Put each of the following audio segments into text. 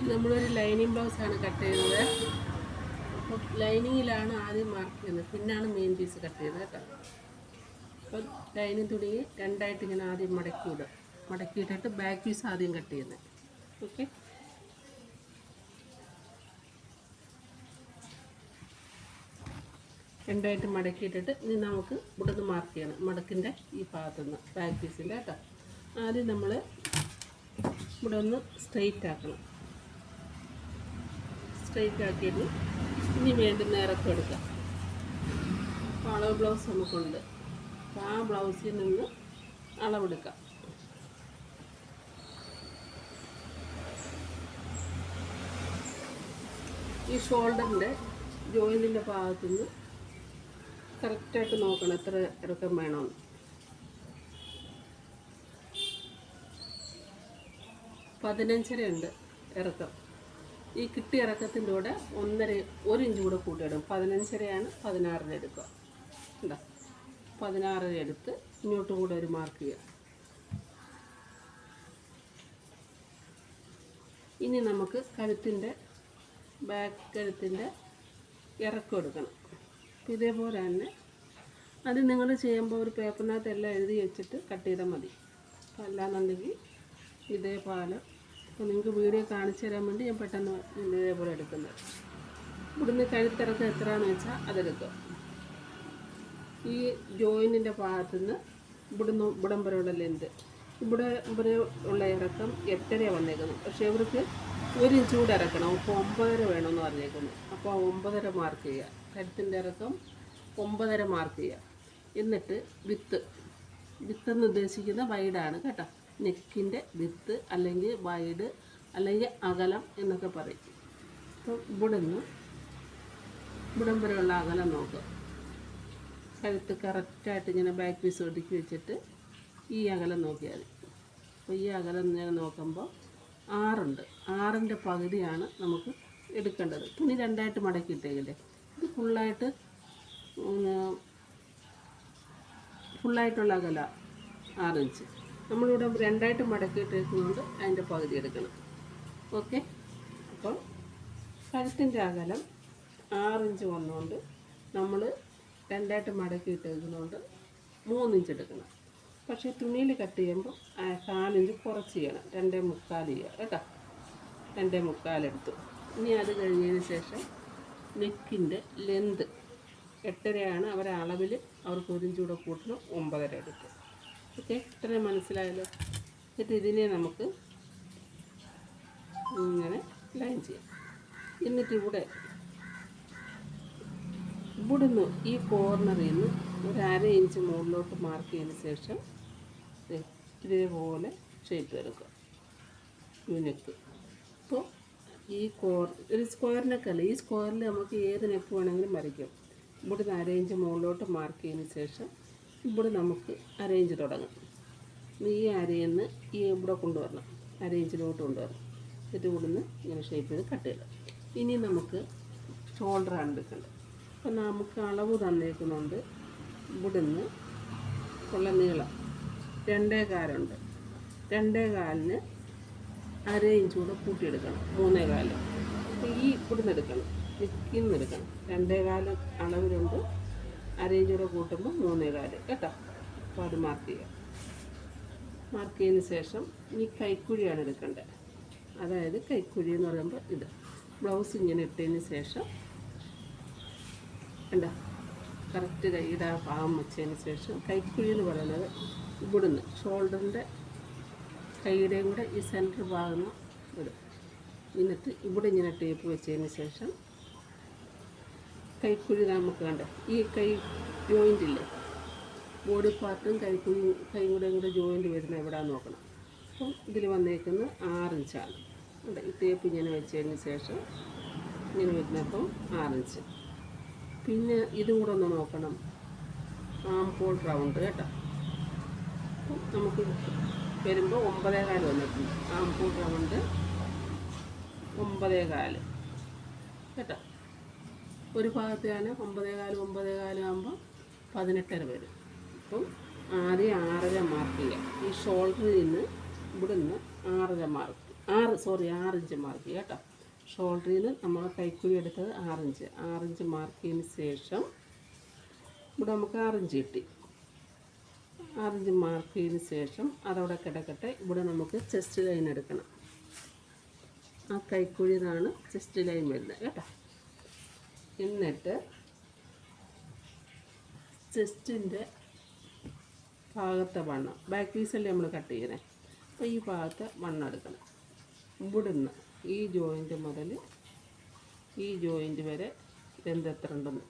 നമ്മളൊരു lining ബ്ലൗസാണ് cut ചെയ്യുന്നത്. അപ്പോൾ ലൈനിങ്ങിലാണ് ആദ്യം മാർക്ക് ചെയ്യുന്നത്, പിന്നാണ് മെയിൻ പീസ് കട്ട് ചെയ്യുന്നത് കേട്ടോ. അപ്പോൾ ലൈനിങ് തുണി രണ്ടായിട്ട് ഇങ്ങനെ ആദ്യം മടക്കിയിടും, മടക്കിയിട്ടിട്ട് ബാക്ക് പീസ് ആദ്യം കട്ട് ചെയ്യുന്നത്. ഓക്കെ, രണ്ടായിട്ട് മടക്കിയിട്ടിട്ട് ഇനി നമുക്ക് ഇവിടുന്ന് മാർക്ക് ചെയ്യണം, മടക്കിൻ്റെ ഈ ഭാഗത്തുനിന്ന് ബാക്ക് പീസിൻ്റെ കേട്ടോ. ആദ്യം നമ്മൾ ഇവിടെ ഒന്ന് സ്ട്രെയിറ്റ് ആക്കണം. സ്ട്രെയിറ്റ് ആക്കിയിട്ട് ഇനി വേണ്ടുന്ന ഇറക്കം എടുക്കാം. അപ്പോൾ അളവ് ബ്ലൗസ് നമുക്കുണ്ട്, അപ്പോൾ ആ ബ്ലൗസിൽ നിന്ന് അളവെടുക്കാം. ഈ ഷോൾഡറിൻ്റെ ജോയിൻറ്റിൻ്റെ ഭാഗത്തുനിന്ന് കറക്റ്റായിട്ട് നോക്കണം എത്ര ഇറക്കം വേണമെന്ന്. 15.5 ഉണ്ട് ഇറക്കം. ഈ കിട്ടിയ ഇറക്കത്തിൻ്റെ കൂടെ 1 ഇഞ്ച് കൂടെ കൂട്ടിയിടും. 15.5 16 എടുക്കുക. ഉണ്ടോ, 16 എടുത്ത് ഇങ്ങോട്ട് കൂടെ ഒരു മാർക്ക് ചെയ്യുക. ഇനി നമുക്ക് കഴുത്തിൻ്റെ ബാക്ക് കഴുത്തിൻ്റെ ഇറക്കം എടുക്കണം. അപ്പോൾ ഇതേപോലെ തന്നെ അത് നിങ്ങൾ ചെയ്യുമ്പോൾ ഒരു പേപ്പറിനകത്ത് എല്ലാം എഴുതി വെച്ചിട്ട് കട്ട് ചെയ്താൽ മതി. അപ്പോൾ അല്ലാന്നുണ്ടെങ്കിൽ ഇതേപോലെ, അപ്പോൾ നിങ്ങൾക്ക് വീഡിയോ കാണിച്ചു തരാൻ വേണ്ടി ഞാൻ പെട്ടെന്ന് ഇതേപോലെ എടുക്കുന്നത്. ഇവിടുന്ന് കഴുത്തിറക്കം എത്രയാണെന്ന് വെച്ചാൽ അതെടുക്കുക. ഈ ജോയിൻറ്റിൻ്റെ ഭാഗത്തുനിന്ന് ഇവിടം വരെയുള്ള ലെന്ത്, ഇവിടെ വരെ ഉള്ള ഇറക്കം 8.5 വന്നേക്കുന്നത്. പക്ഷേ ഇവർക്ക് 1 ഇഞ്ച് കൂടെ ഇറക്കണം. അപ്പോൾ 9.5 വേണമെന്ന് പറഞ്ഞേക്കുന്നു. അപ്പോൾ 9.5 മാർക്ക് ചെയ്യുക. കഴുത്തിൻ്റെ ഇറക്കം 9.5 മാർക്ക് ചെയ്യുക. എന്നിട്ട് വിത്തെന്ന് ഉദ്ദേശിക്കുന്ന വൈഡാണ് കേട്ടോ. നെക്കിൻ്റെ വിത്ത് അല്ലെങ്കിൽ വൈഡ് അല്ലെങ്കിൽ അകലം എന്നൊക്കെ പറയും. അപ്പോൾ ഇവിടം വരെയുള്ള അകലം നോക്കുക. കഴുത്ത് കറക്റ്റായിട്ട് ഇങ്ങനെ ബാക്ക് പീസ് ഒതുക്കി വെച്ചിട്ട് ഈ അകലം നോക്കിയാൽ മതി. അപ്പോൾ ഈ അകലം ഇങ്ങനെ നോക്കുമ്പോൾ 6 ഉണ്ട്. 6ൻ്റെ പകുതിയാണ് നമുക്ക് എടുക്കേണ്ടത്. തുണി രണ്ടായിട്ട് മടക്കിയിട്ടേക്കില്ലേ, ഇത് ഫുള്ളായിട്ടുള്ള അകല 6 ഇഞ്ച്. നമ്മളിവിടെ രണ്ടായിട്ട് മടക്കിയിട്ടേക്കുന്നതുകൊണ്ട് അതിൻ്റെ പകുതി എടുക്കണം. ഓക്കെ, അപ്പോൾ കഴുത്തിൻ്റെ അകലം 6 ഇഞ്ച് വന്നുകൊണ്ട് നമ്മൾ രണ്ടായിട്ട് മടക്കിയിട്ടേക്കുന്നതുകൊണ്ട് 3 ഇഞ്ച് എടുക്കണം. പക്ഷേ തുണിയിൽ കട്ട് ചെയ്യുമ്പോൾ 4 ഇഞ്ച് കുറച്ച് ചെയ്യണം. 2.25 ചെയ്യുക കേട്ടോ. 2.25 എടുത്തു. ഇനി അത് കഴിഞ്ഞതിന് ശേഷം നെക്കിൻ്റെ ലെന്ത് 8.5 അവരെ അളവിൽ അവർക്ക് 1 ഇഞ്ച് കൂടെ കൂട്ടണം. 9.5 എടുക്കും. ഓക്കെ, ഇത്രയും മനസ്സിലായല്ലോ. എന്നിട്ട് ഇതിനെ നമുക്ക് ഇങ്ങനെ ലൈൻ ചെയ്യാം. എന്നിട്ട് ഇവിടുന്ന് ഈ കോർണറിൽ നിന്ന് 1/2 ഇഞ്ച് മുകളിലോട്ട് മാർക്ക് ചെയ്തതിന് ശേഷം ഇതേപോലെ ഷേപ്പ് എടുക്കുക. നെക്ക് അപ്പോൾ ഈ ഒരു സ്ക്വയർ നെക്കല്ല, ഈ സ്ക്വയറിൽ നമുക്ക് ഏത് നെക്ക് വേണമെങ്കിലും വരയ്ക്കും. ഇവിടുന്ന് 1/2 ഇഞ്ച് മുകളിലോട്ട് മാർക്ക് ചെയ്തതിന് ശേഷം ഇവിടെ നമുക്ക് 1/2 ഇഞ്ച് തുടങ്ങും. ഈ അരയിൽ ഈ ഇവിടെ കൊണ്ടുവരണം, 1/2 ഇഞ്ചിലോട്ട് കൊണ്ടുവരണം. എന്നിട്ട് ഇവിടുന്ന് ഇങ്ങനെ ഷേപ്പ് ചെയ്ത് കട്ട് ചെയ്യണം. ഇനി നമുക്ക് ഷോൾഡറാണ് എടുക്കേണ്ടത്. അപ്പോൾ നമുക്ക് അളവ് തന്നേക്കുന്നുണ്ട്. ഇവിടുന്ന് ഉള്ള നീളം 2.25 ഉണ്ട്. 2.25-ന് 1/2 ഇഞ്ച് കൂടെ കൂട്ടിയെടുക്കണം. 3.25. അപ്പോൾ ഈ ഇവിടുന്ന് എടുക്കണം, നെക്കിന്ന് എടുക്കണം. 2.25 അളവിലുണ്ട്. 1/2 ഇഞ്ച് കൂടെ കൂട്ടുമ്പോൾ 3.25 കേട്ടോ. അപ്പോൾ അത് മാർക്ക് ചെയ്യുക. മാർക്ക് ചെയ്തതിന് ശേഷം ഇനി കൈക്കുഴിയാണ് എടുക്കേണ്ടത്. അതായത് കൈക്കുഴി എന്ന് പറയുമ്പോൾ ഇത് ബ്ലൗസ് ഇങ്ങനെ ഇട്ടതിന് ശേഷം എന്താ കറക്റ്റ് കൈയുടെ ഭാഗം വെച്ചതിന് ശേഷം കൈക്കുഴി എന്ന് പറയുന്നത് ഇവിടുന്ന് ഷോൾഡറിൻ്റെ കൈയുടെയും കൂടെ ഈ സെൻറ്റർ ഭാഗം ഇടും. എന്നിട്ട് ഇവിടെ ഇങ്ങനെ ടേപ്പ് വെച്ചതിന് ശേഷം കൈക്കുഴി നമുക്ക് കണ്ട ഈ കൈ ജോയിൻ്റില്ലേ, ബോഡി പാർട്ടും കൈയും കൂടെ ജോയിൻറ്റ് വരുന്ന എവിടെയാണെന്ന് നോക്കണം. അപ്പം ഇതിൽ വന്നേക്കുന്ന 6 ഇഞ്ചാണ്. ഉണ്ട്, ഈ ടേപ്പ് ഇങ്ങനെ വെച്ചതിന് ശേഷം ഇങ്ങനെ വരുന്നപ്പം 6 ഇഞ്ച്. പിന്നെ ഇതും കൂടെ ഒന്ന് നോക്കണം, ആം ഹോൾ റൗണ്ട് കേട്ടോ. അപ്പം നമുക്ക് വരുമ്പോൾ 9.25 വന്നിട്ടുണ്ട്. ആം ഹോൾ റൗണ്ട് 9.25 കേട്ടോ. ഒരു ഭാഗത്താണ് 9.25 ആകുമ്പോൾ 18.5 വരും. അപ്പം ആദ്യം 6.5 മാർക്ക് ചെയ്യാം. ഈ ഷോൾഡറിൽ നിന്ന് ഇവിടുന്ന് 6.5 മാർക്ക്. 6 ഇഞ്ച് മാർക്ക് ചെയ്യുക കേട്ടോ. ഷോൾഡറിൽ നിന്ന് നമ്മൾ കൈക്കുഴി എടുത്തത് 6 ഇഞ്ച് മാർക്ക് ചെയ്തതിന് ശേഷം ഇവിടെ നമുക്ക് 6 ഇഞ്ച് കിട്ടി. 6 ഇഞ്ച് മാർക്ക് ചെയ്തതിന് ശേഷം അതവിടെ കിടക്കട്ടെ. ഇവിടെ നമുക്ക് ചെസ്റ്റ് ലൈൻ എടുക്കണം. ആ കൈക്കുഴിന്നാണ് ചെസ്റ്റ് ലൈൻ വരുന്നത് കേട്ടോ. എന്നിട്ട് ചെസ്റ്റിൻ്റെ ഭാഗത്തെ വണ്ണം, ബാക്ക് പീസല്ലേ നമ്മൾ കട്ട് ചെയ്യണേ, അപ്പോൾ ഈ ഭാഗത്തെ വണ്ണം എടുക്കണം. ഇവിടുന്ന് ഈ ജോയിൻ്റ് മുതൽ ഈ ജോയിൻ്റ് വരെ എത്ര ഉണ്ടെന്ന്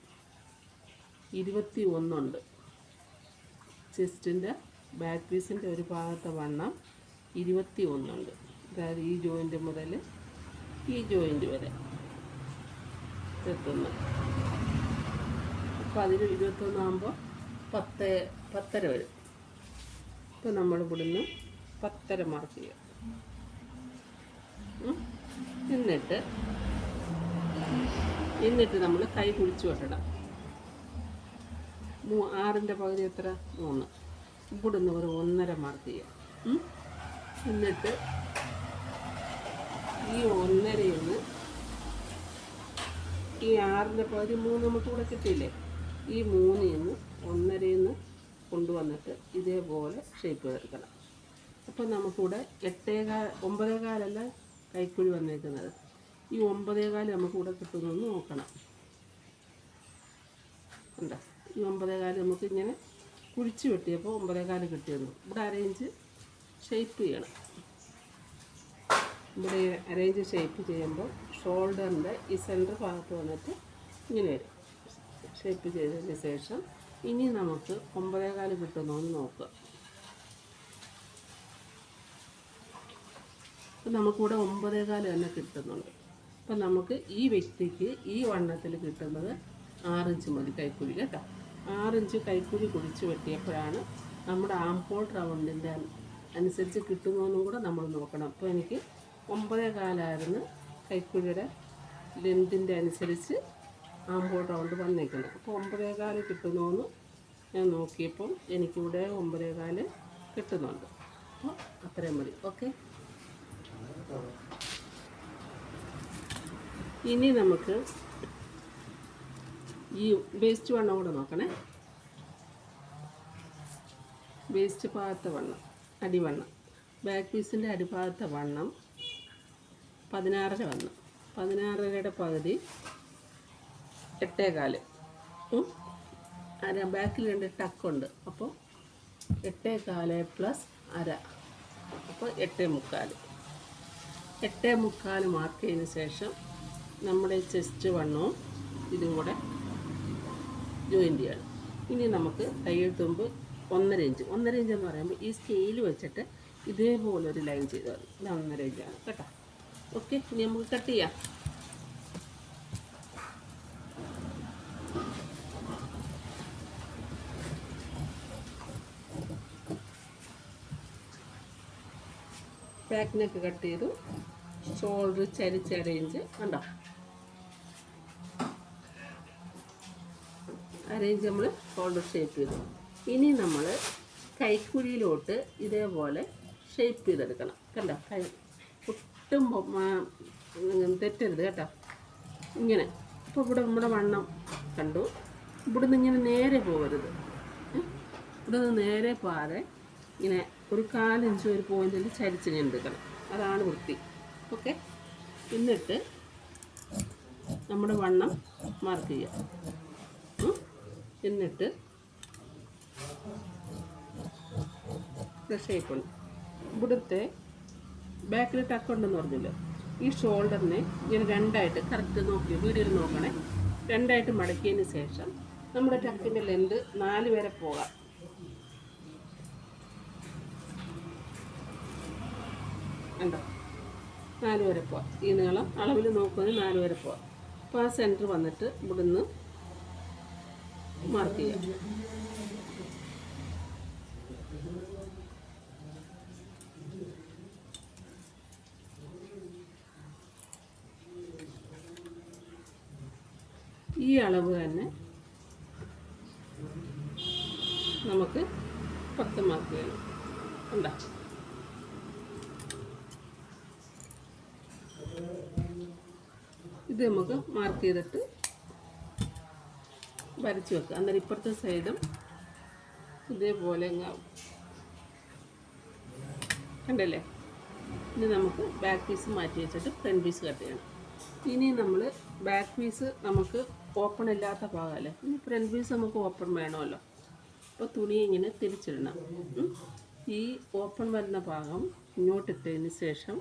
21 ഉണ്ട്. ചെസ്റ്റിൻ്റെ ബാക്ക് പീസിൻ്റെ ഒരു ഭാഗത്തെ വണ്ണം 21 ഉണ്ട്. അതായത് ഈ ജോയിൻ്റ് മുതൽ ഈ ജോയിൻ്റ് വരെ 21. അപ്പോൾ അതിൽ 21 ആകുമ്പോൾ 10.5 വരും. ഇപ്പോൾ നമ്മൾ ഇവിടുന്ന് 10.5 മാർക്ക് ചെയ്യാം. എന്നിട്ട് നമ്മൾ കൈ കുഴിച്ച് വെട്ടണം. 6ൻ്റെ പകുതി എത്ര? 3. ഇവിടുന്ന് ഒരു 1.5 മാർക്ക് ചെയ്യാം. എന്നിട്ട് ഈ 1.5യിൽ നിന്ന് ഈ 6ൻ്റെ പകുതി 3 നമുക്ക് ഇവിടെ കിട്ടിയില്ലേ, ഈ 3ൽ നിന്ന് 1.5യിൽ നിന്ന് കൊണ്ടുവന്നിട്ട് ഇതേപോലെ ഷേപ്പ് ചെയ്തെടുക്കണം. അപ്പോൾ നമുക്കിവിടെ 9.25 കൈക്കുഴി വന്നേക്കുന്നത്. ഈ 9.25 നമുക്കിവിടെ കിട്ടുമെന്ന് നോക്കണം. എന്താ ഈ 9.25 നമുക്ക് ഇങ്ങനെ കുഴിച്ച് വെട്ടിയപ്പോൾ 9.25 കിട്ടിയെന്നു. ഇവിടെ അരയിഞ്ച് ഷേപ്പ് ചെയ്യണം. ഇവിടെ അരയിഞ്ച് ഷേപ്പ് ചെയ്യുമ്പോൾ ഷോൾഡറിൻ്റെ ഈ സെൻറ്റർ ഭാഗത്ത് വന്നിട്ട് ഇങ്ങനെ വരും. ഷേപ്പ് ചെയ്തതിന് ശേഷം ഇനി നമുക്ക് 9.25 കിട്ടുന്നതെന്ന് നോക്കുക. അപ്പം നമുക്കിവിടെ 9.25 തന്നെ കിട്ടുന്നുണ്ട്. അപ്പം നമുക്ക് ഈ വ്യക്തിക്ക് ഈ വണ്ണത്തിൽ കിട്ടുന്നത് 6 ഇഞ്ച് മതി കൈക്കുഴി കേട്ടോ. 6 ഇഞ്ച് കൈക്കുഴി കുഴിച്ച് വെട്ടിയപ്പോഴാണ് നമ്മുടെ ആംപോൾ റൗണ്ടിൻ്റെ അനുസരിച്ച് കിട്ടുന്നതെന്നും കൂടെ നമ്മൾ നോക്കണം. അപ്പോൾ എനിക്ക് 9.25 കൈക്കുഴിയുടെ ലെന്തിൻ്റെ അനുസരിച്ച് ആംപോൾ റൗണ്ട് വന്നേക്കുന്നത്. അപ്പോൾ 9.25 കിട്ടുന്നുവെന്ന് ഞാൻ നോക്കിയപ്പം എനിക്കിവിടെ 9.25 കിട്ടുന്നുണ്ട്. അപ്പോൾ അത്രയും മതി. ഓക്കെ, ഇനി നമുക്ക് ഈ വേസ്റ്റ് വണ്ണം കൂടെ നോക്കണേ. വേസ്റ്റ് ഭാഗത്തെ വണ്ണം, അടിവണ്ണം, ബാക്ക് പീസിൻ്റെ അടിഭാഗത്തെ വണ്ണം 16.5 വന്നു. 16.5യുടെ പകുതി 8.25. ബാക്കിൽ 2 ടക്കുണ്ട്. അപ്പോൾ 8.25 പ്ലസ് 1/2, അപ്പോൾ 8.25. 8.25 മാർക്ക് ചെയ്തതിന് ശേഷം നമ്മുടെ ചെസ്റ്റ് വണ്ണവും ഇതും കൂടെ ജോയിൻ്റ് ചെയ്യണം. ഇനി നമുക്ക് തയ്യൽ തുമ്പ് 1.5 ഇഞ്ച് എന്ന് പറയുമ്പോൾ ഈ സ്കെയിൽ വെച്ചിട്ട് ഇതേപോലൊരു ലൈൻ ചെയ്താൽ ഇത് 1.5 ഇഞ്ചാണ് കേട്ടോ. ഓക്കെ, ഇനി നമുക്ക് കട്ട് ചെയ്യാം. ബാക്ക് നെക്ക് കട്ട് ചെയ്തു. ഷോൾഡർ ചരിച്ച് അരയിഞ്ച് കണ്ടോ, അരയിഞ്ച് നമ്മൾ ഷോൾഡർ ഷേപ്പ് ചെയ്തു. ഇനി നമ്മൾ കൈക്കുഴിയിലോട്ട് ഇതേപോലെ ഷേപ്പ് ചെയ്തെടുക്കണം. കണ്ടോ, കൈ ഒട്ടും തെറ്റരുത് കേട്ടോ. ഇങ്ങനെ ഇപ്പോൾ ഇവിടെ നമ്മുടെ വണ്ണം കണ്ടു. ഇവിടുന്ന് ഇങ്ങനെ നേരെ പോകരുത്. ഇവിടുന്ന് നേരെ പോകാതെ ഇങ്ങനെ ഒരു 1/4 ഇഞ്ച് ഒരു പോയിന്റിൽ ചരിച്ചിനെ എടുക്കണം. അതാണ് വൃത്തി. ഓക്കെ, എന്നിട്ട് നമ്മുടെ വണ്ണം മാർക്ക് ചെയ്യുക. എന്നിട്ട് ഷേപ്പുണ്ട്. ഇവിടുത്തെ ബാക്കിൽ ടക്കുണ്ടെന്ന് പറഞ്ഞല്ലോ, ഈ ഷോൾഡറിനെ ഇങ്ങനെ 2ആയിട്ട് കറക്റ്റ് നോക്കി വീഡിയോയിൽ നോക്കണേ. 2ആയിട്ട് മടക്കിയതിന് ശേഷം നമ്മുടെ ടക്കിൻ്റെ ലെന്ത് 4 വരെ പോകാം. ഉണ്ടോ, 4 വരെ പോവാം. ഈ നീളം അളവിൽ നോക്കുകയാണെങ്കിൽ 4 വരെ പോവാം. അപ്പോൾ ആ സെൻറ്റർ വന്നിട്ട് ഇവിടുന്ന് മാർക്ക് ചെയ്യാം. ഈ അളവ് തന്നെ നമുക്ക് 10 മാർക്ക് ചെയ്യണം. ഉണ്ടോ, ഇത് നമുക്ക് മാർക്ക് ചെയ്തിട്ട് വരച്ച് വെക്കുക. അന്നേരം ഇപ്പുറത്തെ സൈഡും ഇതേപോലെ എങ്ങാവും. കണ്ടല്ലേ? ഇനി നമുക്ക് ബാക്ക് പീസ് മാറ്റി വെച്ചിട്ട് ഫ്രണ്ട് പീസ് കട്ട് ചെയ്യണം. ഇനി നമ്മൾ ബാക്ക് പീസ് നമുക്ക് ഓപ്പൺ ഇല്ലാത്ത ഭാഗമല്ലേ, ഇനി ഫ്രണ്ട് പീസ് നമുക്ക് ഓപ്പൺ വേണമല്ലോ. അപ്പോൾ തുണി ഇങ്ങനെ തിരിച്ചിടണം. ഈ ഓപ്പൺ വരുന്ന ഭാഗം ഇങ്ങോട്ടിട്ടതിന് ശേഷം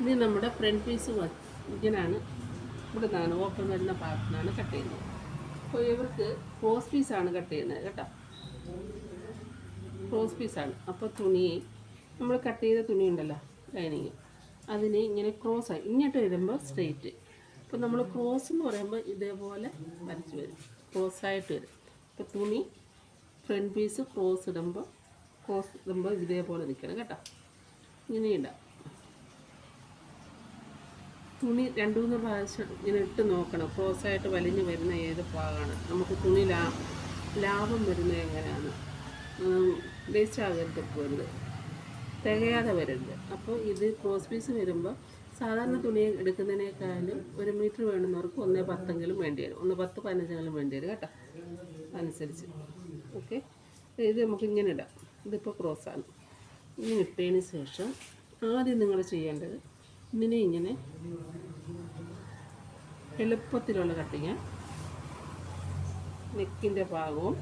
ഇനി നമ്മുടെ ഫ്രണ്ട് പീസ് ഇങ്ങനെയാണ്, ഇവിടെ നിന്നാണ് ഓപ്പൺ വരുന്ന ഭാഗത്തിനാണ് കട്ട് ചെയ്യുന്നത്. അപ്പോൾ ഇവർക്ക് ക്രോസ് പീസാണ് കട്ട് ചെയ്യുന്നത് കേട്ടോ, ക്രോസ് പീസാണ്. അപ്പോൾ തുണി നമ്മൾ കട്ട് ചെയ്ത തുണി ഉണ്ടല്ലോ ലൈനിങ്, അതിന് ഇങ്ങനെ ക്രോസായി ഇങ്ങോട്ട് വരുമ്പോൾ സ്ട്രെയിറ്റ്. അപ്പോൾ നമ്മൾ ക്രോസ് എന്ന് പറയുമ്പോൾ ഇതേപോലെ വരച്ച് വരും, ക്രോസായിട്ട് വരും. അപ്പോൾ തുണി ഫ്രണ്ട് പീസ് ക്രോസ് ഇടുമ്പോൾ ഇതേപോലെ നിൽക്കണം കേട്ടോ. ഇങ്ങനെ ഇടാം. തുണി 2-3 പ്രാവശ്യം ഇങ്ങനെ ഇട്ട് നോക്കണം, ക്രോസായിട്ട് വലിഞ്ഞ് വരുന്ന ഏത് ഭാഗമാണ്, നമുക്ക് തുണി ലാഭം വരുന്നത് എങ്ങനെയാണ്, വേസ്റ്റ് ആകരുത്, പോരുത്, തികയാതെ വരരുത്. അപ്പോൾ ഇത് ക്രോസ് പീസ് വരുമ്പോൾ സാധാരണ തുണി എടുക്കുന്നതിനേക്കാളും 1 മീറ്റർ വേണ്ടുന്നവർക്ക് 1.10 വേണ്ടി വരും, 1.10-15 വേണ്ടി വരും കേട്ടോ, അനുസരിച്ച്. ഓക്കെ, ഇത് നമുക്ക് ഇങ്ങനെ ഇടാം. ഇതിപ്പോൾ ക്രോസാണ്. ഇങ്ങനെ ഇട്ടതിന് ശേഷം ആദ്യം നിങ്ങൾ ചെയ്യേണ്ടത് ഇങ്ങനെ എളുപ്പത്തിലുള്ള കട്ടിങ്, നെക്കിൻ്റെ ഭാഗവും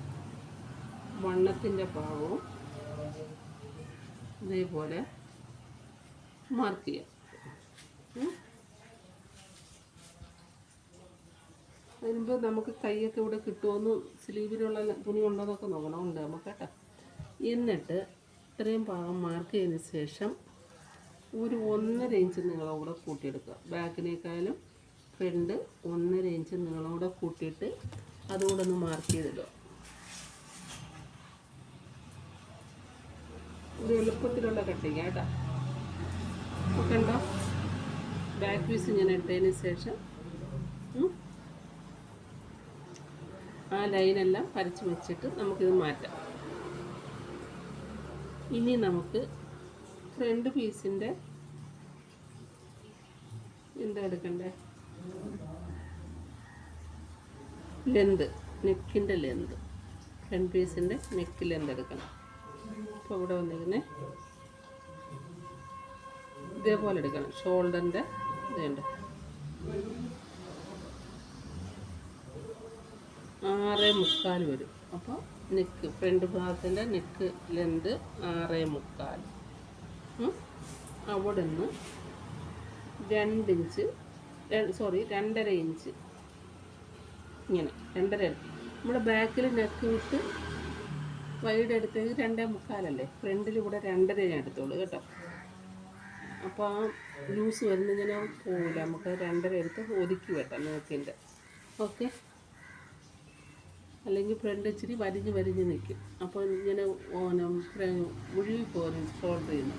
വണ്ണത്തിൻ്റെ ഭാഗവും ഇതേപോലെ മാർക്ക് ചെയ്യാം. അതിനുമ്പോൾ നമുക്ക് കൈയൊക്കെ ഇവിടെ കിട്ടുമെന്ന്, സ്ലീവിലുള്ള തുണി ഉണ്ടോയെന്നൊക്കെ നോക്കണം. ഉണ്ട് നമുക്ക് കേട്ടോ. എന്നിട്ട് ഇത്രയും ഭാഗം മാർക്ക് ചെയ്തതിന് ശേഷം ഒരു 1.5 ഇഞ്ച് നീളകൂടെ കൂട്ടിയെടുക്കുക. ബാക്കിനേക്കാളും ഫ്രണ്ട് 1.5 ഇഞ്ച് നീളകൂടെ കൂട്ടിയിട്ട് അതുകൂടെ ഒന്ന് മാർക്ക് ചെയ്തിടുക. ഒരു എളുപ്പത്തിലുള്ള കട്ടിങ് കേട്ടോ. ഒക്കെ ഉണ്ടോ? ബാക്ക് പീസ് ഇങ്ങനെ ഇട്ടതിന് ശേഷം ആ ലൈനെല്ലാം വരച്ച് വെച്ചിട്ട് നമുക്കിത് മാറ്റാം. ഇനി നമുക്ക് ഫ്രണ്ട് പീസിൻ്റെ എന്താ എടുക്കണ്ടേ, ലെന്ത്, നെക്കിൻ്റെ ലെന്ത്, ഫ്രണ്ട് പീസിൻ്റെ നെക്ക് ലെന്ത് എടുക്കണം. അപ്പോൾ ഇവിടെ വന്നിരിക്കുന്നത് ഇതേപോലെ എടുക്കണം. ഷോൾഡറിൻ്റെ ഇതുണ്ട് 6.25 വരും. അപ്പോൾ നെക്ക് ഫ്രണ്ട് ഭാഗത്തിൻ്റെ നെക്ക് ലെന്ത് 6.25. അവിടെ നിന്ന് 2 ഇഞ്ച് 2.5 ഇഞ്ച് ഇങ്ങനെ 2.5. നമ്മുടെ ബാക്കിൽ നെക്ക് വിട്ട് വൈഡ് എടുത്തത് 2.25 ഫ്രണ്ടിൽ ഇവിടെ 2.5 എടുത്തോളൂ കേട്ടോ. അപ്പോൾ ആ ലൂസ് വരുന്നതിനെ പോകില്ല, നമുക്ക് 2.5 എടുത്ത് ഒതുക്കി വെട്ടാം നെക്കിൻ്റെ. ഓക്കെ, അല്ലെങ്കിൽ ഫ്രണ്ട് ഇച്ചിരി വരിഞ്ഞ് നിൽക്കും. അപ്പോൾ ഇങ്ങനെ ഒഴുകി പോരും, ഷോൾഡർ ചെയ്യുന്നു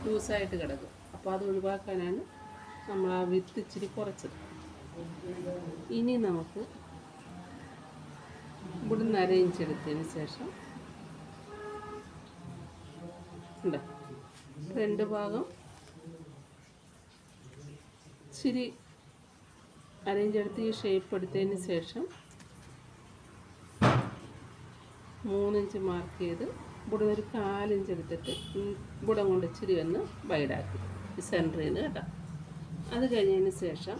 ലൂസായിട്ട് കിടക്കും. അപ്പോൾ അത് ഒഴിവാക്കാനാണ് നമ്മൾ ആ വിത്ത് ഇച്ചിരി കുറച്ചത്. ഇനി നമുക്ക് ഇവിടുന്ന് 1/2 ഇഞ്ച് എടുത്തതിന് ശേഷം ഉണ്ട് ഫ്രണ്ട് ഭാഗം ഇച്ചിരി 1/2 ഇഞ്ച് എടുത്ത് ഈ ഷേപ്പ് എടുത്തതിന് ശേഷം 3 ഇഞ്ച് മാർക്ക് ചെയ്ത് ഇവിടെ ഒരു 4 ഇഞ്ച് എടുത്തിട്ട് ഇവിടെ കൊണ്ട് ഇച്ചിരി ഒന്ന് വൈഡാക്കി സെൻറ്ററിൽ നിന്ന് കേട്ടോ. അത് കഴിഞ്ഞതിന് ശേഷം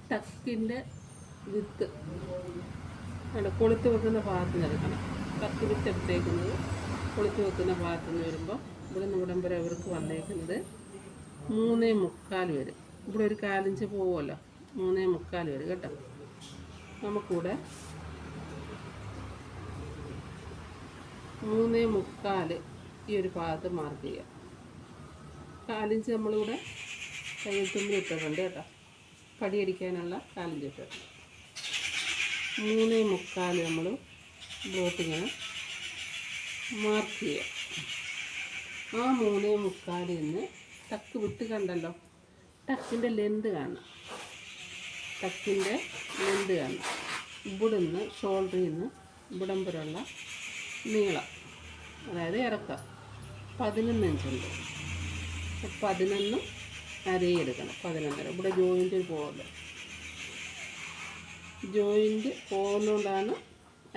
ടക്കിൻ്റെ വിത്ത് കൊളുത്ത് വെക്കുന്ന ഭാഗത്ത് നിന്ന് എടുക്കണം. ടക്ക് വിത്ത് എടുത്തേക്കുന്നത് കൊളുത്ത് വെക്കുന്ന ഭാഗത്ത് നിന്ന് വരുമ്പോൾ ഇവിടെ നിന്ന് ഇവിടം വരെ അവർക്ക് വന്നേക്കുന്നത് 3.25 വരും. ഇവിടെ ഒരു 4 ഇഞ്ച് പോകുമല്ലോ, 3.25 വരും കേട്ടോ. നമുക്കിവിടെ 3.25 ഈ ഒരു ഭാഗത്ത് മാർക്ക് ചെയ്യാം. 4 ഇഞ്ച് നമ്മളിവിടെ തയ്യൽ തുമ്പി ഇട്ടിട്ടുണ്ട് കേട്ടോ, പടിയടിക്കാനുള്ള 4 ഇഞ്ച് ഇട്ടിട്ടുണ്ട്. 3.25 നമ്മൾ ബ്ലോട്ടിങ്ങനെ മാർക്ക് ചെയ്യാം. ആ 3.25 നിന്ന് ടക്ക് വിട്ട് കണ്ടല്ലോ, ടക്കിൻ്റെ ലെന്ത് കാണണം. ടക്കിൻ്റെ ലെന്ത് കാണും. ഇവിടുന്ന് ഷോൾഡറിൽ നിന്ന് ഇവിടം വരെയുള്ള നീളം, അതായത് ഇറക്കം 11 ഇഞ്ചുണ്ട്. 11 അരയും എടുക്കണം. 11.5. ഇവിടെ ജോയിൻറ്റ് പോകുമല്ലോ, ജോയിൻറ്റ് പോകുന്നതുകൊണ്ടാണ്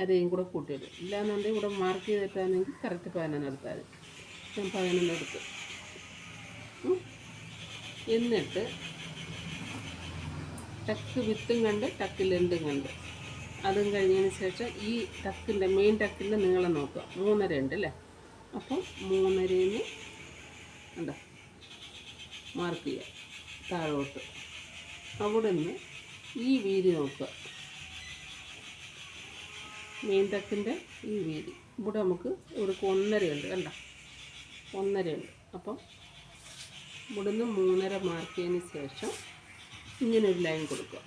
അരയും കൂടെ കൂട്ടിയത്. ഇല്ലാന്നുണ്ടെങ്കിൽ ഇവിടെ മാർക്ക് ചെയ്തിട്ടാണെങ്കിൽ കറക്റ്റ് 11 എടുത്താൽ ഞാൻ 11 എടുത്ത്. എന്നിട്ട് ടക്ക് വിത്തും കണ്ട് ടക്ക് ലെന്തും കണ്ട് അതും കഴിഞ്ഞതിന് ശേഷം ഈ ടക്കിൻ്റെ മെയിൻ ടക്കിൻ്റെ നീളം നോക്കുക. 3.5 ഉണ്ട് അല്ലേ? അപ്പം 3.5 എന്താ മാർക്ക് ചെയ്യുക താഴോട്ട്. അവിടെ നിന്ന് ഈ വീതി നോക്കുക, മെയിൻ ടക്കിൻ്റെ ഈ വീതി. ഇവിടെ നമുക്ക് ഒരു 1.5 ഉണ്ട്, കണ്ട 1.5 ഉണ്ട്. അപ്പം ഇവിടെ നിന്ന് 3.5 മാർക്ക് ചെയ്തതിന് ശേഷം ഇങ്ങനെ ഒരു ലൈൻ കൊടുക്കുക.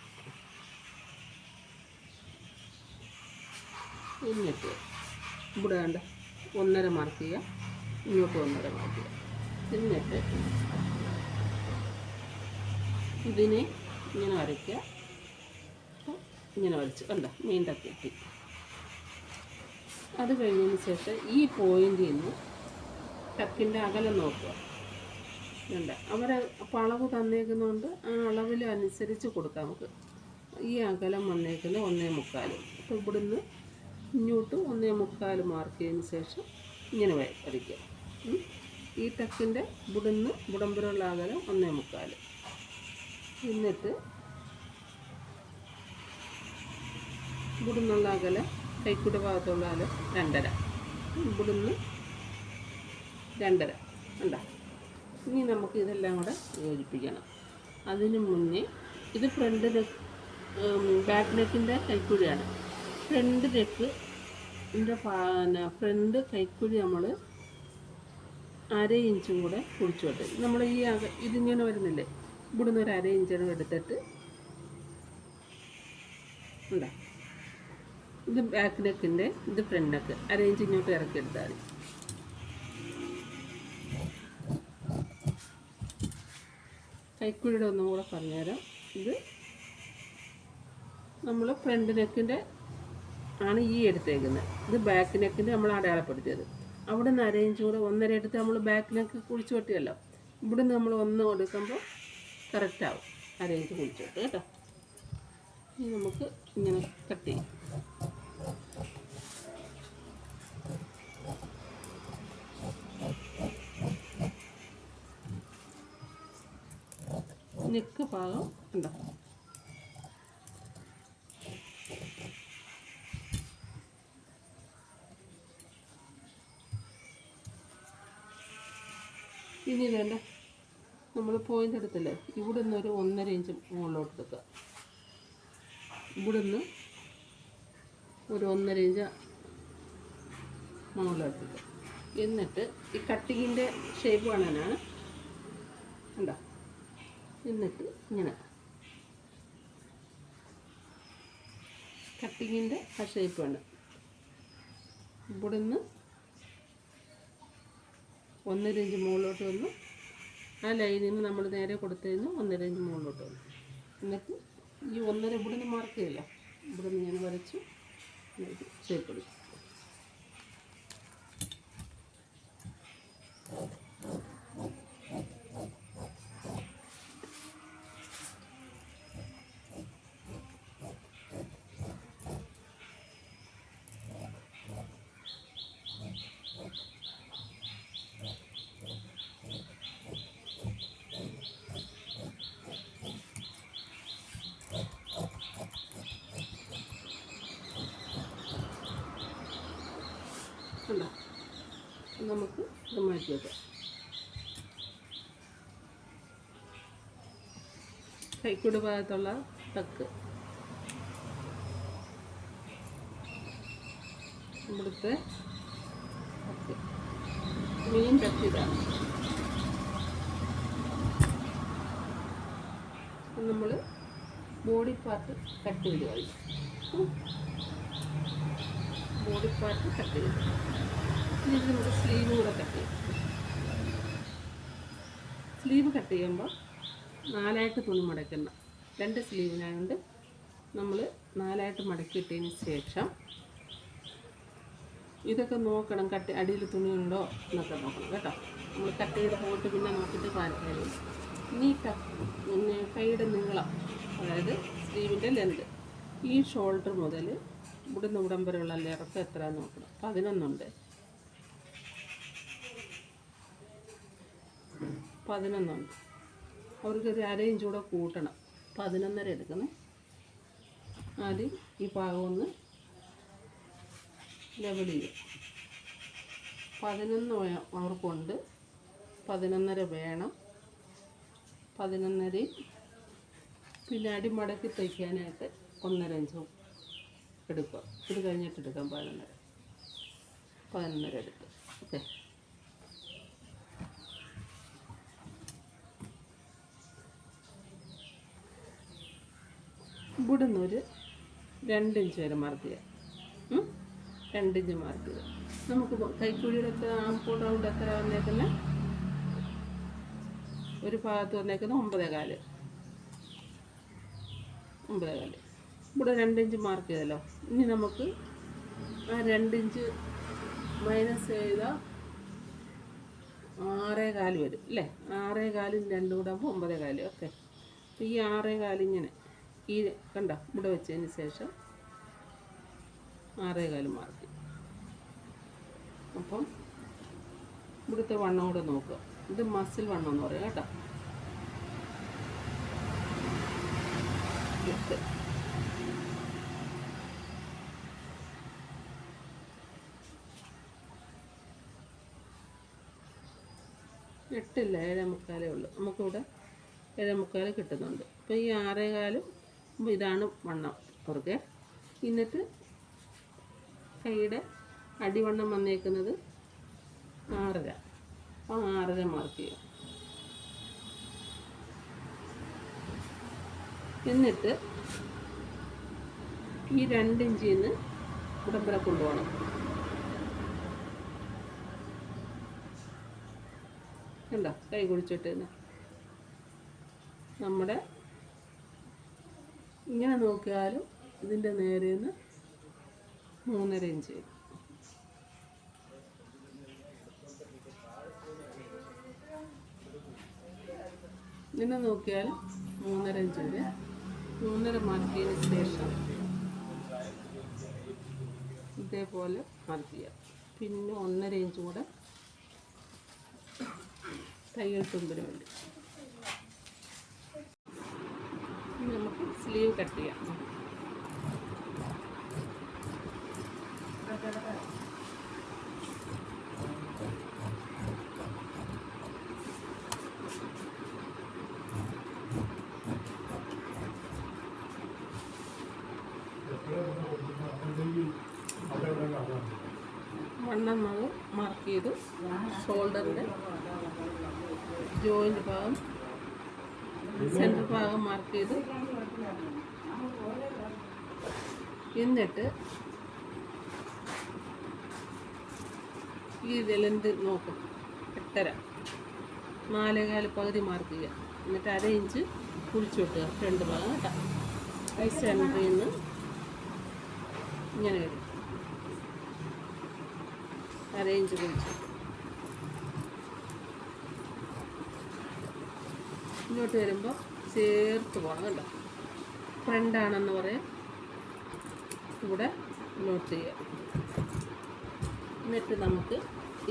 എന്നിട്ട് ഇവിടെ വേണ്ട 1.5 മാർക്ക് ചെയ്യുക, ഇങ്ങോട്ട് 1.5 മാർക്ക് ചെയ്യുക. എന്നിട്ട് ഇതിനെ ഇങ്ങനെ വരയ്ക്കുക. ഇങ്ങനെ വരച്ച് കണ്ട മെയിൻ ടക്ക് എത്തി. അത് കഴിഞ്ഞതിന് ശേഷം ഈ പോയിന്റിൽ നിന്ന് ടക്കിൻ്റെ അകലം നോക്കുക. വേണ്ട അവരെ അപ്പോൾ അളവ് തന്നേക്കുന്നതുകൊണ്ട് ആ അളവിൽ അനുസരിച്ച് കൊടുക്കാം നമുക്ക്. ഈ അകലം വന്നേക്കുന്നത് 1.25. അപ്പോൾ ഇവിടുന്ന് ഇങ്ങോട്ട് 1.25 മാർക്ക് ചെയ്തതിന് ശേഷം ഇങ്ങനെ വരയ്ക്കുക. ഈ ടക്കിൻ്റെ ഇവിടുന്ന് ഇവിടം വരെയുള്ള അകലം 1.25. എന്നിട്ട് ഇവിടുന്നുള്ള അകലം കൈക്കുട ഭാഗത്തുള്ള അകലം 2.5. ഇവിടുന്ന് 2.5 ഉണ്ടോ? ഇനി നമുക്ക് ഇതെല്ലാം കൂടെ യോജിപ്പിക്കണം. അതിന് മുന്നേ ഇത് ഫ്രണ്ട് നെക്ക്, ബാക്ക് നെക്കിൻ്റെ കൈക്കുഴിയാണ്. ഫ്രണ്ട് നെക്കിൻ്റെ ഫ്രണ്ട് കൈക്കുഴി നമ്മൾ 1/2 ഇഞ്ചും കൂടെ കുഴിച്ചു വിട്ട് നമ്മൾ ഈ ഇതിങ്ങനെ വരുന്നില്ലേ, ഇവിടുന്ന് ഒരു 1/2 ഇഞ്ച് എടുത്തിട്ട് ഉണ്ടോ. ഇത് ബാക്ക് നെക്കിൻ്റെ, ഇത് ഫ്രണ്ട് നെക്ക്. 1/2 ഇഞ്ച് ഇങ്ങോട്ട് ഇറക്കി എടുത്താൽ മതി. കൈക്കുഴിയുടെ ഒന്നും കൂടെ പറഞ്ഞുതരാം. ഇത് നമ്മൾ ഫ്രണ്ട് നെക്കിൻ്റെ ആണ് ഈ എടുത്തേക്കുന്നത്. ഇത് ബാക്ക് നെക്കിൻ്റെ നമ്മൾ അടയാളപ്പെടുത്തിയത്. അവിടെ നിന്ന് 1/2 ഇഞ്ച് കൂടെ 1.5 എടുത്ത് നമ്മൾ ബാക്ക് നെക്ക് കുഴിച്ച് വെട്ടിയല്ലോ. ഇവിടെ നിന്ന് നമ്മൾ 1 കൊടുക്കുമ്പോൾ കറക്റ്റാവും. 1/2 ഇഞ്ച് കുഴിച്ച് വെട്ട് കേട്ടോ. ഇനി നമുക്ക് ഇങ്ങനെ കട്ട് ചെയ്യാം. നെക്ക് ഭാഗം ഉണ്ടോ, ഇനി വേണ്ട നമ്മൾ പോയിൻ്റ് എടുത്തില്ലേ, ഇവിടെ നിന്ന് ഒരു 1.5 ഇഞ്ച് മുകളിലോട്ട് എടുക്കുക. ഇവിടെ നിന്ന് ഒരു 1.5 ഇഞ്ച് മുകളിലോട്ട് എടുക്കുക. എന്നിട്ട് ഈ കട്ടിങ്ങിൻ്റെ ഷേപ്പ് കാണാനാണ് ഉണ്ടോ. എന്നിട്ട് ഇങ്ങനെ കട്ടിങ്ങിൻ്റെ ആ ഷേപ്പ് വേണം. ഇവിടെ നിന്ന് 1.5 ഇഞ്ച് മുകളിലോട്ട് വന്നു. ആ ലൈനിൽ നിന്ന് നമ്മൾ നേരെ കൊടുത്തതിന് 1.5 ഇഞ്ച് മുകളിലോട്ട് വന്നു. എന്നിട്ട് ഈ 1.5 ഇവിടെ നിന്ന് മാർക്ക് ചെയ്യില്ല, ഇവിടെ നിന്ന് ഞാൻ വരച്ചു ഷേപ്പ് എടുക്കും. നമുക്ക് ഇത് മാറ്റി വെക്കാം. കൈക്കുട ഭാഗത്തുള്ള ടക്ക് ഇവിടുത്തെ ടക്ക് മെയിൻ ടക്ക് ഇതാണ്. നമ്മൾ ബോഡി പാർട്ട് കട്ട് ചെയ്ത് കഴിഞ്ഞു. ബോഡി പാർട്ട് കട്ട് ചെയ്ത് ഇനി നമുക്ക് സ്ലീവ് കൂടെ കട്ട് ചെയ്യാം. സ്ലീവ് കട്ട് ചെയ്യുമ്പോൾ 4 തുണി മടക്കണം. രണ്ട് സ്ലീവിനായതുകൊണ്ട് നമ്മൾ 4ആയിട്ട് മടക്കിയിട്ടതിന് ശേഷം ഇതൊക്കെ നോക്കണം, അടിയിൽ തുണിയുണ്ടോ എന്നൊക്കെ നോക്കണം കേട്ടോ. നമ്മൾ കട്ട് ചെയ്ത് പോയിട്ട് പിന്നെ നോക്കിയിട്ട് കാര്യം. ഇനി പിന്നെ കൈയുടെ നീളം, അതായത് സ്ലീവിൻ്റെ ലെന്ത്, ഈ ഷോൾഡർ മുതൽ ഇവിടുന്ന് ഇവിടം വരെയുള്ള ഇറക്കം എത്ര നോക്കണം. 11 ഉണ്ട്. 11 ഉണ്ട്. അവർക്കൊരു 1/2 ഇഞ്ച് കൂടെ കൂട്ടണം. 11.5 എടുക്കണം. ആദ്യം ഈ ഭാഗം ഒന്ന് ലെവൽ ചെയ്യും. 11 അവർക്കുണ്ട്, 11.5 വേണം. 11.5 പിന്നെ അടിമടക്കി തയ്ക്കാനായിട്ട് 1.5 ഇഞ്ച് എടുക്കുക. ഇത് കഴിഞ്ഞിട്ട് എടുക്കാം. 11.5 എടുത്ത്. ഓക്കെ. ഇവിടുന്ന് ഒരു 2 ഇഞ്ച് വരെ മാർക്ക് ചെയ്യാം. 2 ഇഞ്ച് മാർക്ക് ചെയ്ത് നമുക്ക് കൈക്കുഴിയുടെ എത്ര ആംപൂൾ റൗണ്ട് എത്ര വന്നേക്കുന്ന, ഒരു ഭാഗത്ത് വന്നേക്കുന്ന 9.25. ഇവിടെ 2 ഇഞ്ച് മാർക്ക് ചെയ്തല്ലോ. ഇനി നമുക്ക് ആ 2 ഇഞ്ച് മൈനസ് ചെയ്താൽ 6.25 വരും അല്ലേ. 6.25 2 കൂടെ ആകുമ്പോൾ 9.25. ഓക്കെ. അപ്പോൾ ഈ 6.25 ഇങ്ങനെ ഈ കണ്ട ഇവിടെ വെച്ചതിന് ശേഷം 6.25 മാർക്ക് ചെയ്യും. അപ്പം ഇവിടുത്തെ വണ്ണം കൂടെ നോക്കുക. ഇത് മസിൽ വണ്ണം എന്ന് പറയാം കേട്ടോ. 8 ഇല്ല, 7.25 ഉള്ളൂ. നമുക്കിവിടെ 7.25 കിട്ടുന്നുണ്ട്. അപ്പോൾ ഈ 6.25 ഇതാണ് വണ്ണം അവർക്ക്. എന്നിട്ട് കൈയുടെ അടിവണ്ണം വന്നേക്കുന്നത് 6.5. അപ്പോൾ 6.5 മാർക്ക് ചെയ്യും. എന്നിട്ട് ഈ 2 ഇഞ്ചിൽ നിന്ന് ഇവിടം വരെ കൊണ്ടുപോകണം. കണ്ടോ, കൈ കുഴിച്ചിട്ട് നമ്മുടെ ഇങ്ങനെ നോക്കിയാലും ഇതിൻ്റെ നേരെന്ന് 3.5 ഇഞ്ച്. ഇങ്ങനെ നോക്കിയാലും 3.5 ഇഞ്ച് വരെ 3.5 മാർക്ക് ചെയ്തതിന് ശേഷം ഇതേപോലെ മാർക്ക് ചെയ്യാം. പിന്നെ 1.5 ഇഞ്ച് കൂടെ തയ്യൽ തുമ്പിന് വേണ്ടി. നമുക്ക് സ്ലീവ് കട്ട് ചെയ്യാം. വണ്ണം നമ്മൾ മാർക്ക് ചെയ്തു. ഷോൾഡറിൻ്റെ ജോയിൻ്റ് ഭാഗം, സെൻറ്റർ ഭാഗം മാർക്ക് ചെയ്തു. എന്നിട്ട് ഈ ലെന്ത് നോക്കും. 8.5 4.25 പകുതി മാർക്ക് ചെയ്യുക. എന്നിട്ട് 1/2 ഇഞ്ച് കുഴിച്ചു വെട്ടുക ഫ്രണ്ട് ഭാഗം കേട്ടോ. ഈ സെൻറ്ററിൽ നിന്ന് ഇങ്ങനെ വരും. 1/2 ഇഞ്ച് കുഴിച്ചു ഇങ്ങോട്ട് വരുമ്പോൾ ചേർത്ത് പോകണം കേട്ടോ. ഫ്രണ്ടാണെന്ന് പറയാം. ഇവിടെ നോട്ട് ചെയ്യുക. എന്നിട്ട് നമുക്ക്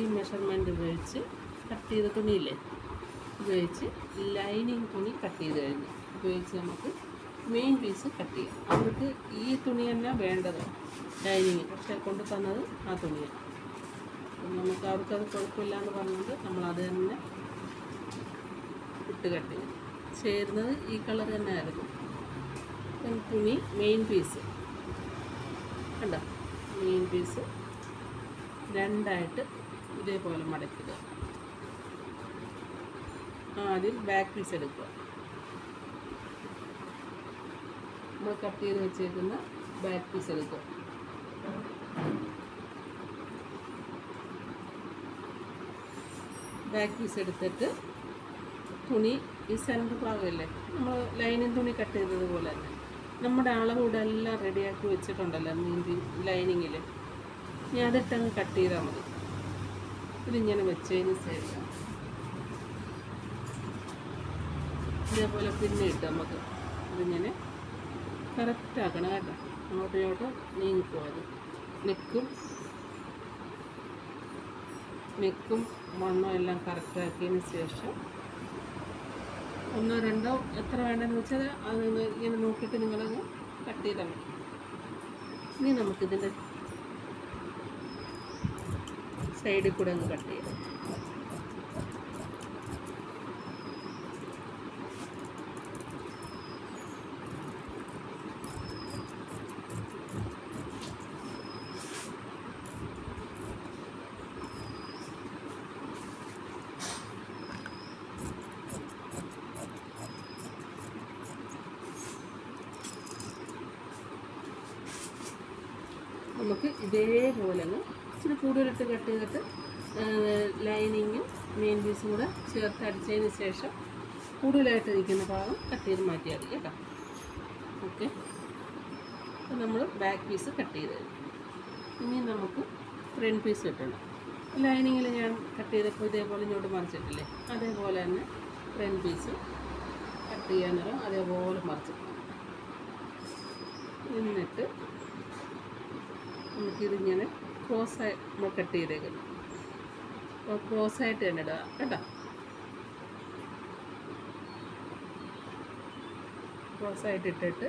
ഈ മെഷർമെൻറ്റ് ഉപയോഗിച്ച് കട്ട് ചെയ്ത തുണിയില്ലേ, ഉപയോഗിച്ച് ലൈനിങ് തുണി കട്ട് ചെയ്ത് കഴിഞ്ഞ് ഉപയോഗിച്ച് നമുക്ക് മെയിൻ പീസ് കട്ട് ചെയ്യാം. അവർക്ക് ഈ തുണി തന്നെ വേണ്ടത് ലൈനിങ്, പക്ഷേ കൊണ്ട് തന്നത് ആ തുണിയാണ്. നമുക്ക് അവർക്കത് കുഴപ്പമില്ല എന്ന് പറഞ്ഞുകൊണ്ട് നമ്മളത് തന്നെ ഇട്ട് കട്ട് ചെയ്യും. ചേരുന്നത് ഈ കളർ തന്നെ ആയിരുന്നു. തുണി മെയിൻ പീസ് കണ്ടോ, മെയിൻ പീസ് 2ആയിട്ട് ഇതേപോലെ മടക്കിടുക. ആദ്യം ബാക്ക് പീസ് എടുക്കുക. നമ്മൾ കട്ട് ചെയ്ത് വെച്ചേക്കുന്ന ബാക്ക് പീസ് എടുക്കുക. ബാക്ക് പീസ് എടുത്തിട്ട് തുണി ഈ സെൻറ്റർ ഭാഗമല്ലേ നമ്മൾ ലൈനിങ് തുണി കട്ട് ചെയ്തതുപോലെ തന്നെ നമ്മുടെ അളവ് ഇവിടെ എല്ലാം റെഡിയാക്കി വെച്ചിട്ടുണ്ടല്ലോ നീന്തി ലൈനിങ്ങിൽ. ഇനി അതിട്ടങ്ങ് കട്ട് ചെയ്താൽ മതി. ഇതിങ്ങനെ വെച്ചതിന് ശേഷം ഇതേപോലെ പിന്നെ ഇട്ട് നമുക്ക് ഇതിങ്ങനെ കറക്റ്റാക്കണം കേട്ടോ. അങ്ങോട്ടും ഇങ്ങോട്ടും നീങ്ങിപ്പോയത്. നെക്കും മണ്ണും എല്ലാം കറക്റ്റാക്കിയതിന് ശേഷം ഒന്നോ രണ്ടോ എത്ര വേണ്ടെന്ന് വെച്ചാൽ അത് ഇങ്ങനെ നോക്കിയിട്ട് നിങ്ങളങ്ങ് കട്ട് ചെയ്താൽ മതി. ഇനി നമുക്കിതിൻ്റെ സൈഡിൽ കൂടെ അങ്ങ് കട്ട് ചെയ്യാം. നമുക്ക് ഇതേപോലെ ഇച്ചിരി കൂടുതലിട്ട് കട്ട് ചെയ്തിട്ട് ലൈനിങ്ങും മെയിൻ പീസും കൂടെ ചേർത്ത് അടിച്ചതിന് ശേഷം കൂടുതലായിട്ട് ഇരിക്കുന്ന ഭാഗം കട്ട് ചെയ്ത് മാറ്റിയാൽ മതി കേട്ടോ. ഓക്കെ, അപ്പോൾ നമ്മൾ ബാക്ക് പീസ് കട്ട് ചെയ്ത് തരും. ഇനി നമുക്ക് ഫ്രണ്ട് പീസ് കിട്ടണം. ലൈനിങ്ങിൽ ഞാൻ കട്ട് ചെയ്തപ്പോൾ ഇതേപോലെ ഇങ്ങോട്ട് മറിച്ചിട്ടില്ലേ, അതേപോലെ തന്നെ ഫ്രണ്ട് പീസ് കട്ട് ചെയ്യാൻ നേരം അതേപോലെ മറിച്ചിട്ട് എന്നിട്ട് നമുക്കിതിങ്ങനെ ക്രോസായി നമ്മൾ കട്ട് ചെയ്തേക്കുന്നു. അപ്പോൾ ക്രോസായിട്ട് തന്നെ ഇടുക കേട്ടോ. ക്രോസായിട്ട് ഇട്ടിട്ട്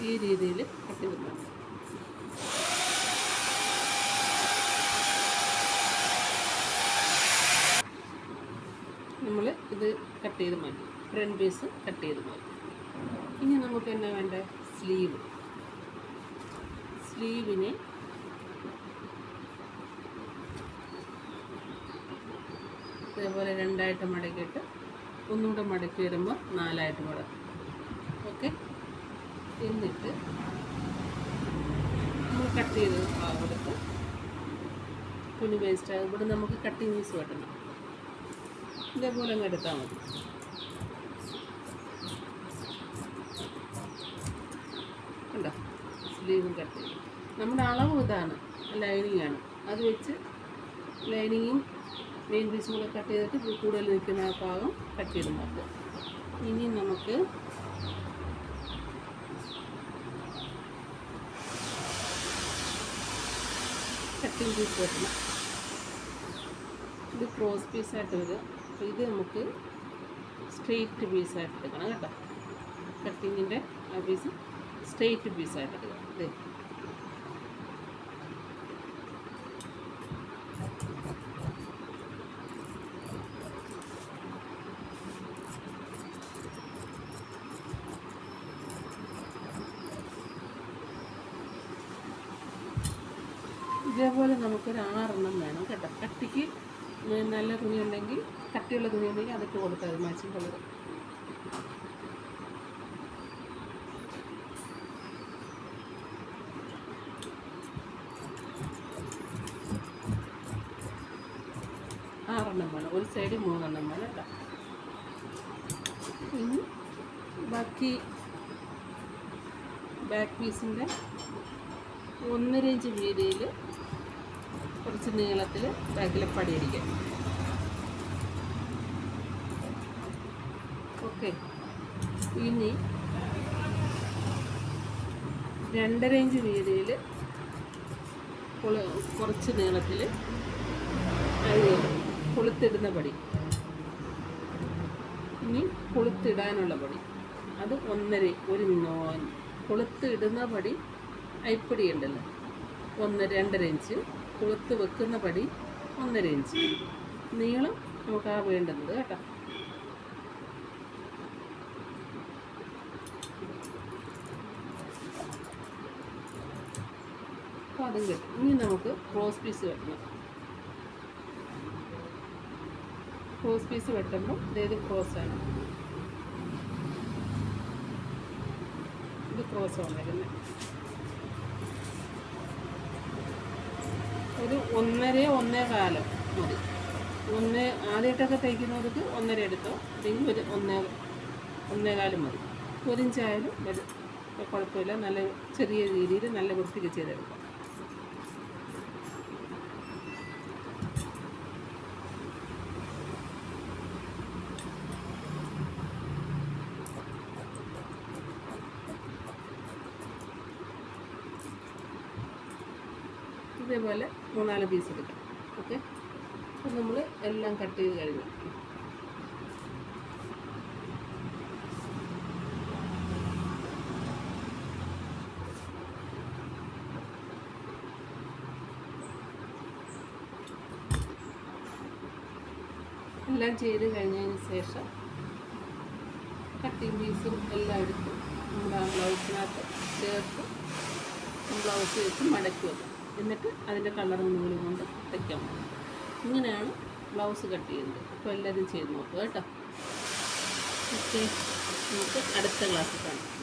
ഈ രീതിയിൽ കട്ട് ചെയ്തിട്ടുണ്ട്. നമ്മൾ ഇത് കട്ട് ചെയ്ത് മാറ്റി, ഫ്രണ്ട് പീസ് കട്ട് ചെയ്ത് മാറ്റി. ഇനി നമുക്ക് എന്നാ വേണ്ട, സ്ലീവിനെ ഇതേപോലെ രണ്ടായിട്ട് മടക്കിയിട്ട് ഒന്നുകൂടെ മടക്കി വരുമ്പോൾ നാലായിട്ട് മടക്കും. ഓക്കെ, എന്നിട്ട് നമ്മൾ കട്ട് ചെയ്ത് ഭാഗത്ത് തുണി വേസ്റ്റ് ഇവിടെ നമുക്ക് കട്ടിങ് പീസ് വെട്ടണം. ഇതേപോലെ അങ്ങ് എടുത്താൽ മതി. കണ്ടോ, സ്ലീവും കട്ട് ചെയ്യും. നമ്മുടെ അളവ് ഇതാണ്, ലൈനിങ്ങാണ്. അത് വെച്ച് ലൈനിങ്ങും മെയിൻ പീസും കൂടെ കട്ട് ചെയ്തിട്ട് കൂടുതൽ നിൽക്കുന്ന ആ ഭാഗം കട്ട് ചെയ്ത് മാറ്റുക. ഇനി നമുക്ക് കട്ടിങ് പീസ് വെട്ടണം. ഇത് ക്രോസ് പീസായിട്ട് വരും. അപ്പോൾ ഇത് നമുക്ക് സ്ട്രെയിറ്റ് പീസായിട്ട് എടുക്കണം കേട്ടോ. കട്ടിങ്ങിൻ്റെ ആ പീസ് സ്ട്രെയിറ്റ് പീസായിട്ട് എടുക്കണം. ഇത് ഇതേപോലെ നമുക്കൊരു 6 വേണം കേട്ടോ. കട്ടിക്ക് നല്ല തുണി ഉണ്ടെങ്കിൽ, കട്ടിയുള്ള തുണി ഉണ്ടെങ്കിൽ അതൊക്കെ കൊടുത്താൽ മതി, മാച്ചിങ് കളർ. വേണം, ഒരു സൈഡ് 3 വേണം കേട്ടോ. ഇനി ബാക്കി ബാക്ക് പീസിൻ്റെ 1.5 ഇഞ്ച് വീതിയിൽ കുറച്ച് നീളത്തിൽ ബാക്കിൽ പടി അടിക്കാം. ഓക്കെ, ഇനി 2.5 ഇഞ്ച് വീതിയിൽ കുറച്ച് നീളത്തിൽ കൊളുത്തിടുന്ന പടി. ഇനി കൊളുത്തിടാനുള്ള പടി അത് 1.5 കൊളുത്ത് ഇടുന്ന പടി അരിപ്പടി ഉണ്ടല്ലോ 2.5 ഇഞ്ച്, കൊളുത്ത് വെക്കുന്ന പടി 1.5 ഇഞ്ച് നീളം നമുക്ക് ആ വേണ്ടുന്നത് കേട്ടോ. അപ്പോൾ അതും കിട്ടും. ഇനി നമുക്ക് ക്രോസ് പീസ് വെട്ടണം. ക്രോസ് പീസ് വെട്ടുമ്പോൾ ഇതേത് ക്രോസാണ്, ഇത് ക്രോസ് വന്നിരുന്നത് ഒരു 1.5 മതി. ആദ്യമായിട്ടൊക്കെ തയ്ക്കുന്നവർക്ക് 1.5 എടുത്തോ, അല്ലെങ്കിൽ ഒരു 1.25 മതി. 1 ഇഞ്ചായാലും കുഴപ്പമില്ല. നല്ല ചെറിയ രീതിയിൽ നല്ല വൃത്തിക്ക് ചെയ്തെടുക്കാം. ഇതേപോലെ 3-4 പീസ് എടുക്കാം. ഓക്കെ, അപ്പം നമ്മൾ എല്ലാം കട്ട് ചെയ്ത് കഴിഞ്ഞു. എല്ലാം ചെയ്ത് കഴിഞ്ഞതിന് ശേഷം കട്ടിങ് പീസും എല്ലാം എടുത്ത് നമ്മുടെ ആ ബ്ലൗസിനകത്ത് ചേർത്ത് ബ്ലൗസ് വെച്ച് മടക്കി വെക്കും. എന്നിട്ട് അതിൻ്റെ കളറും നൂലും കൊണ്ട് തയ്ക്കാൻ പോകും. ഇങ്ങനെയാണ് ബ്ലൗസ് കട്ട് ചെയ്യുന്നത്. അപ്പോൾ എല്ലാവരും ചെയ്ത് നോക്കുക കേട്ടോ. ഓക്കെ, നമുക്ക് അടുത്ത ക്ലാസ്സിൽ കാണാം.